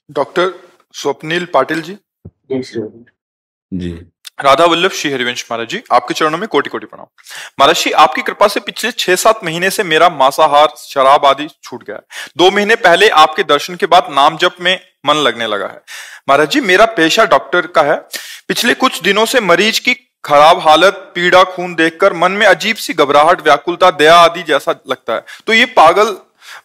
Doctor Swapnil Patil ji. जी। राधा वल्लभ श्री हरिवंश महाराज जी, आपके चरणों में कोटि कोटि प्रणाम। महाराज जी, आपकी कृपा से पिछले 6-7 महीने से मेरा मांसाहार शराब आदि छूट गया है। 2 महीने पहले आपके दर्शन के बाद नाम जप में मन लगने लगा है। महाराज जी, मेरा पेशा डॉक्टर का है। पिछले कुछ दिनों से मरीज की खराब हालत, पीड़ा, खून देखकर मन में अजीब सी घबराहट, व्याकुलता, दया आदि जैसा लगता है। तो ये पागल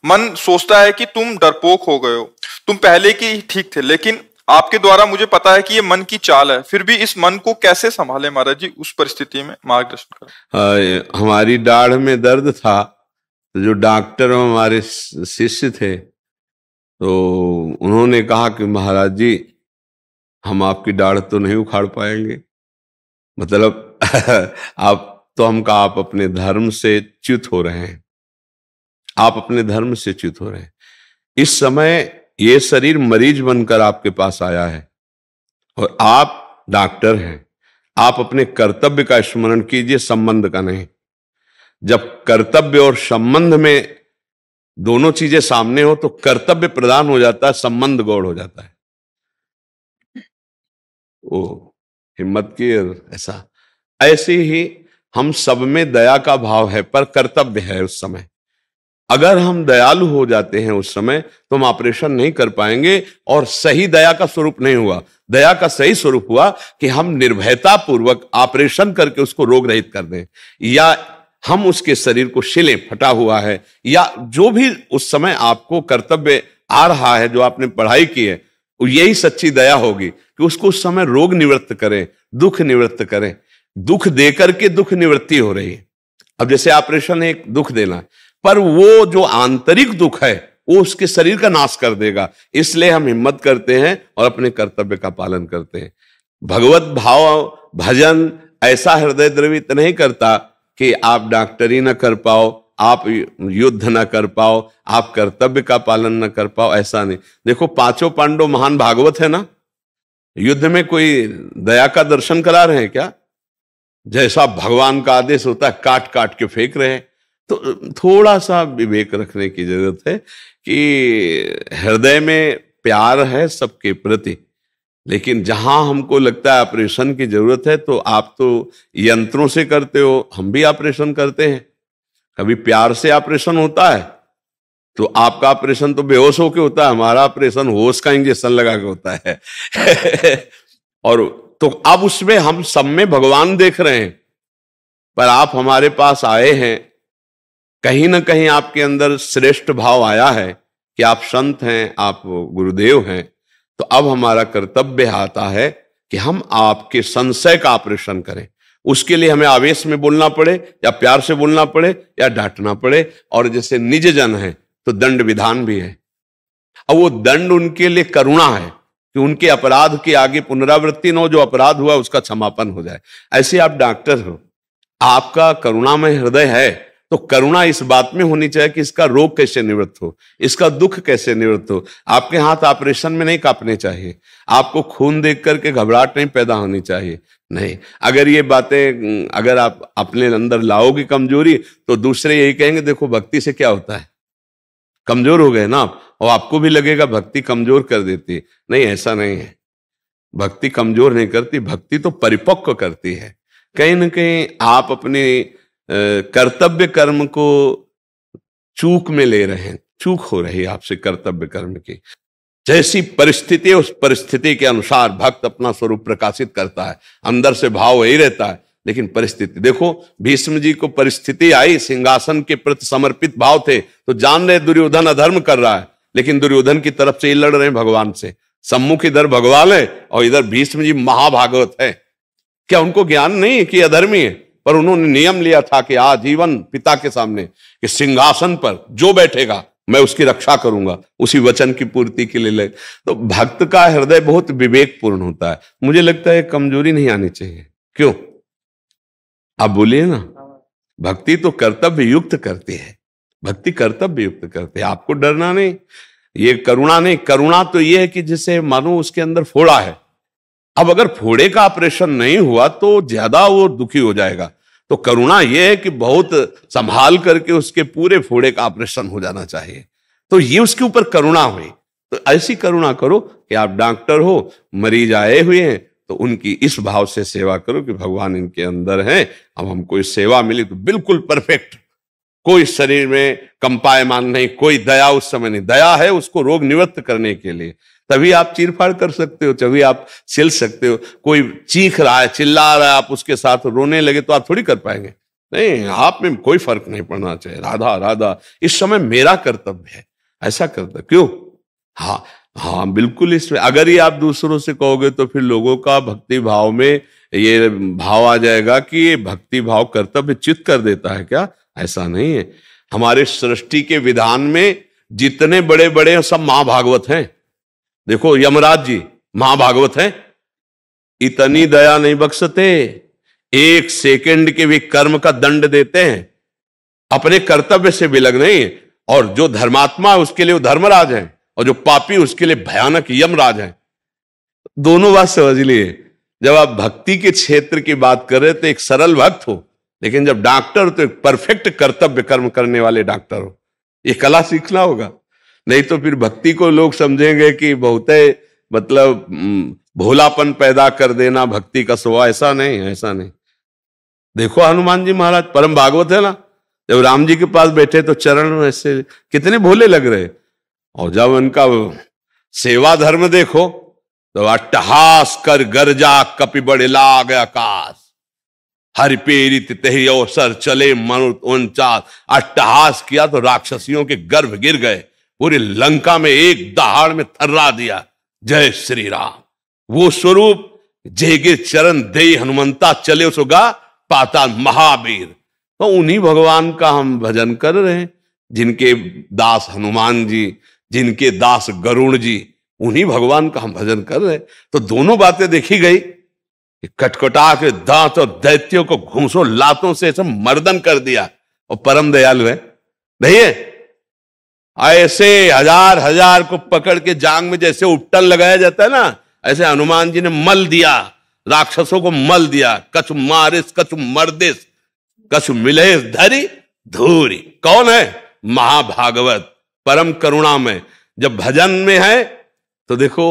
मन सोचता है कि तुम डरपोक हो गए हो, तुम पहले के ही ठीक थे। लेकिन आपके द्वारा मुझे पता है कि ये मन की चाल है। फिर भी इस मन को कैसे संभाले महाराज जी, उस परिस्थिति में मार्गदर्शन करें। हमारी दाढ़ में दर्द था, तो जो डॉक्टर हमारे शिष्य थे, तो उन्होंने कहा कि महाराज जी, हम आपकी दाढ़ तो नहीं उखाड़ पाएंगे। मतलब आप अपने धर्म से च्युत हो रहे हैं, आप अपने धर्म से च्युत हो रहे हैं। इस समय ये शरीर मरीज बनकर आपके पास आया है और आप डॉक्टर हैं। आप अपने कर्तव्य का स्मरण कीजिए, संबंध का नहीं। जब कर्तव्य और संबंध में दोनों चीजें सामने हो तो कर्तव्य प्रधान हो जाता है, संबंध गौड़ हो जाता है। ओ हिम्मत की ऐसा, ऐसे ही हम सब में दया का भाव है, पर कर्तव्य है उस समय। अगर हम दयालु हो जाते हैं उस समय तो हम ऑपरेशन नहीं कर पाएंगे, और सही दया का स्वरूप नहीं हुआ। दया का सही स्वरूप हुआ कि हम निर्भयता पूर्वक ऑपरेशन करके उसको रोग रहित कर दें, या हम उसके शरीर को शिलें, फटा हुआ है, या जो भी उस समय आपको कर्तव्य आ रहा है, जो आपने पढ़ाई की है, यही सच्ची दया होगी कि उसको उस समय रोग निवृत्त करें, दुख निवृत्त करें। दुख देकर के दुख निवृत्ति हो रही है। अब जैसे ऑपरेशन एक दुख देना है, पर वो जो आंतरिक दुख है वो उसके शरीर का नाश कर देगा। इसलिए हम हिम्मत करते हैं और अपने कर्तव्य का पालन करते हैं। भगवत भाव भजन ऐसा हृदय द्रवित नहीं करता कि आप डॉक्टरी न कर पाओ, आप युद्ध न कर पाओ, आप कर्तव्य का पालन न कर पाओ, ऐसा नहीं। देखो, 5 पांडव महान भागवत है ना, युद्ध में कोई दया का दर्शन करा रहे हैं क्या? जैसा भगवान का आदेश होता है काट काट के फेंक रहे हैं। तो थोड़ा सा विवेक रखने की जरूरत है कि हृदय में प्यार है सबके प्रति, लेकिन जहां हमको लगता है ऑपरेशन की जरूरत है, तो आप तो यंत्रों से करते हो, हम भी ऑपरेशन करते हैं। कभी प्यार से ऑपरेशन होता है तो आपका ऑपरेशन तो बेहोश होके होता है, हमारा ऑपरेशन होश का इंजेक्शन लगा के होता है। और तो अब उसमें हम सब में भगवान देख रहे हैं, पर आप हमारे पास आए हैं, कहीं ना कहीं आपके अंदर श्रेष्ठ भाव आया है कि आप संत हैं, आप गुरुदेव हैं। तो अब हमारा कर्तव्य आता है कि हम आपके संशय का ऑपरेशन करें। उसके लिए हमें आवेश में बोलना पड़े, या प्यार से बोलना पड़े, या डांटना पड़े। और जैसे निज जन है तो दंड विधान भी है। अब वो दंड उनके लिए करुणा है कि उनके अपराध के आगे पुनरावृत्ति न हो, जो अपराध हुआ उसका क्षमापन हो जाए। ऐसे आप डॉक्टर हो, आपका करुणामय हृदय है, तो करुणा इस बात में होनी चाहिए कि इसका रोग कैसे निवृत्त हो, इसका दुख कैसे निवृत्त हो। आपके हाथ ऑपरेशन में नहीं कांपने चाहिए, आपको खून देख करके घबराहट नहीं पैदा होनी चाहिए। नहीं, अगर ये बातें अगर आप अपने अंदर लाओगे कमजोरी, तो दूसरे यही कहेंगे देखो भक्ति से क्या होता है, कमजोर हो गए ना आप, और आपको भी लगेगा भक्ति कमजोर कर देती है। नहीं, ऐसा नहीं है। भक्ति कमजोर नहीं करती, भक्ति तो परिपक्व करती है। कहीं ना कहीं आप अपने कर्तव्य कर्म को चूक में ले रहे हैं, चूक हो रही है आपसे कर्तव्य कर्म की। जैसी परिस्थिति, उस परिस्थिति के अनुसार भक्त अपना स्वरूप प्रकाशित करता है, अंदर से भाव वही रहता है। लेकिन परिस्थिति देखो, भीष्म जी को परिस्थिति आई, सिंहासन के प्रति समर्पित भाव थे, तो जान रहे दुर्योधन अधर्म कर रहा है, लेकिन दुर्योधन की तरफ से ही लड़ रहे हैं भगवान से। सम्मुख इधर भगवान है और इधर भीष्म जी महाभागवत है। क्या उनको ज्ञान नहीं है कि अधर्मी है? पर उन्होंने नियम लिया था कि आजीवन पिता के सामने कि सिंहासन पर जो बैठेगा मैं उसकी रक्षा करूंगा, उसी वचन की पूर्ति के लिए। तो भक्त का हृदय बहुत विवेकपूर्ण होता है। मुझे लगता है कमजोरी नहीं आनी चाहिए। क्यों? आप बोलिए ना। भक्ति तो कर्तव्य युक्त करती है, भक्ति कर्तव्य युक्त करती है। आपको डरना नहीं, ये करुणा नहीं। करुणा तो ये है कि जैसे मानो उसके अंदर फोड़ा है। अब अगर फोड़े का ऑपरेशन नहीं हुआ तो ज्यादा वो दुखी हो जाएगा। तो करुणा यह है कि बहुत संभाल करके उसके पूरे फोड़े का ऑपरेशन हो जाना चाहिए। तो ये उसके ऊपर करुणा हुई। तो ऐसी करुणा करो कि आप डॉक्टर हो, मरीज आए हुए हैं, तो उनकी इस भाव से सेवा करो कि भगवान इनके अंदर हैं, अब हमको इस सेवा मिली तो बिल्कुल परफेक्ट, कोई शरीर में कंपायमान नहीं, कोई दया उस समय नहीं, दया है उसको रोग निवृत्त करने के लिए, तभी आप चीरफाड़ कर सकते हो, तभी आप सिल सकते हो। कोई चीख रहा है, चिल्ला रहा है, आप उसके साथ रोने लगे तो आप थोड़ी कर पाएंगे, नहीं, आप में कोई फर्क नहीं पड़ना चाहिए, राधा राधा इस समय मेरा कर्तव्य है, ऐसा कर्तव्य क्यों। हाँ हाँ बिल्कुल, इसमें अगर ही आप दूसरों से कहोगे तो फिर लोगों का भक्ति भाव में ये भाव आ जाएगा कि ये भक्ति भाव कर्तव्य चित कर देता है क्या, ऐसा नहीं है। हमारे सृष्टि के विधान में जितने बड़े बड़े हैं सब महाभागवत हैं। देखो यमराज जी महाभागवत हैं, इतनी दया नहीं बख्शते, एक सेकंड के भी कर्म का दंड देते हैं, अपने कर्तव्य से विलग नहीं है। और जो धर्मात्मा है उसके लिए वो धर्मराज है, और जो पापी उसके लिए भयानक यमराज है। दोनों बात समझ लिए। जब आप भक्ति के क्षेत्र की बात कर रहे तो एक सरल भक्त हो, लेकिन जब डॉक्टर हो तो एक परफेक्ट कर्तव्य कर्म करने वाले डॉक्टर हो, ये कला सीखना होगा। नहीं तो फिर भक्ति को लोग समझेंगे कि बहुत मतलब भोलापन पैदा कर देना भक्ति का स्वभाव, ऐसा नहीं, ऐसा नहीं। देखो हनुमान जी महाराज परम भागवत है ना, जब राम जी के पास बैठे तो चरण ऐसे कितने भोले लग रहे, और जब उनका सेवा धर्म देखो तो अट्टहास कर गर्जा कपि बड़े लाग आकाश, हरि पेरित तेहि अवसर चले मनुत 49। अट्टहास किया तो राक्षसियों के गर्भ गिर गए, पूरी लंका में एक दहाड़ में थर्रा दिया। जय श्री राम, वो स्वरूप जेगे चरण दे हनुमंता चले सुगा पाता महावीर। तो उन्हीं भगवान का हम भजन कर रहे हैं, जिनके दास हनुमान जी, जिनके दास गरुण जी, उन्हीं भगवान का हम भजन कर रहे हैं। तो दोनों बातें देखी गई कि कटकटा के दांत और दैत्यों को घूंसों लातों से ऐसे मर्दन कर दिया, और परम दयालु है नहीं है। ऐसे हजार हजार को पकड़ के जांग में जैसे उपटन लगाया जाता है ना, ऐसे हनुमान जी ने मल दिया, राक्षसों को मल दिया। कछु मारिस कछु मर्दिस कछु मिले धरी धूरी। कौन है? महाभागवत, परम करुणा में। जब भजन में है तो देखो,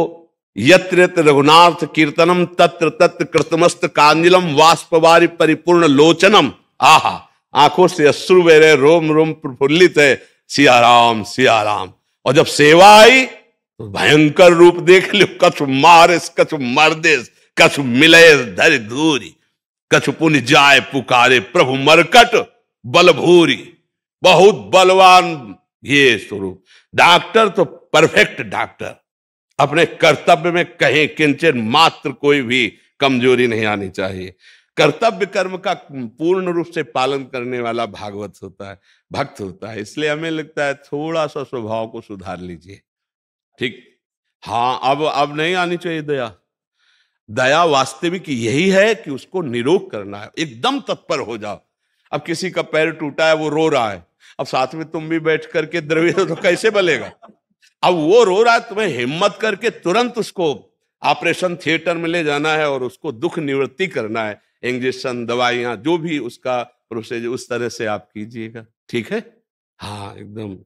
यत्र यत्र रघुनाथ कीर्तनम तत्र तत्र कृतमस्त कांजिलम वाष्पवारी परिपूर्ण लोचनम। आहा, आंखों से अश्रु बह रहे, रोम रोम प्रफुल्लित है, सिया राम सिया राम। और जब सेवा आई तो भयंकर रूप देख लो, कछु मारिस कछु मर्दिस कछु मिले धरि धूरी, कछु पुण्य जाय पुकारे प्रभु मरकट बल भूरी। बहुत बलवान ये स्वरूप। डॉक्टर तो परफेक्ट डॉक्टर, अपने कर्तव्य में कहीं किंचन मात्र कोई भी कमजोरी नहीं आनी चाहिए। कर्तव्य कर्म का पूर्ण रूप से पालन करने वाला भागवत होता है, भक्त होता है। इसलिए हमें लगता है थोड़ा सा स्वभाव को सुधार लीजिए, ठीक। हाँ, अब नहीं आनी चाहिए दया। दया वास्तविक यही है कि उसको निरोग करना है, एकदम तत्पर हो जाओ। अब किसी का पैर टूटा है, वो रो रहा है, अब साथ में तुम भी बैठ करके द्रव्य तो कैसे बलेगा। अब वो रो रहा है, तुम्हें हिम्मत करके तुरंत उसको ऑपरेशन थिएटर में ले जाना है और उसको दुख निवृत्ति करना है। इंजेक्शन, दवाइयां, जो भी उसका प्रोसेस उस तरह से आप कीजिएगा, ठीक है। हाँ एकदम।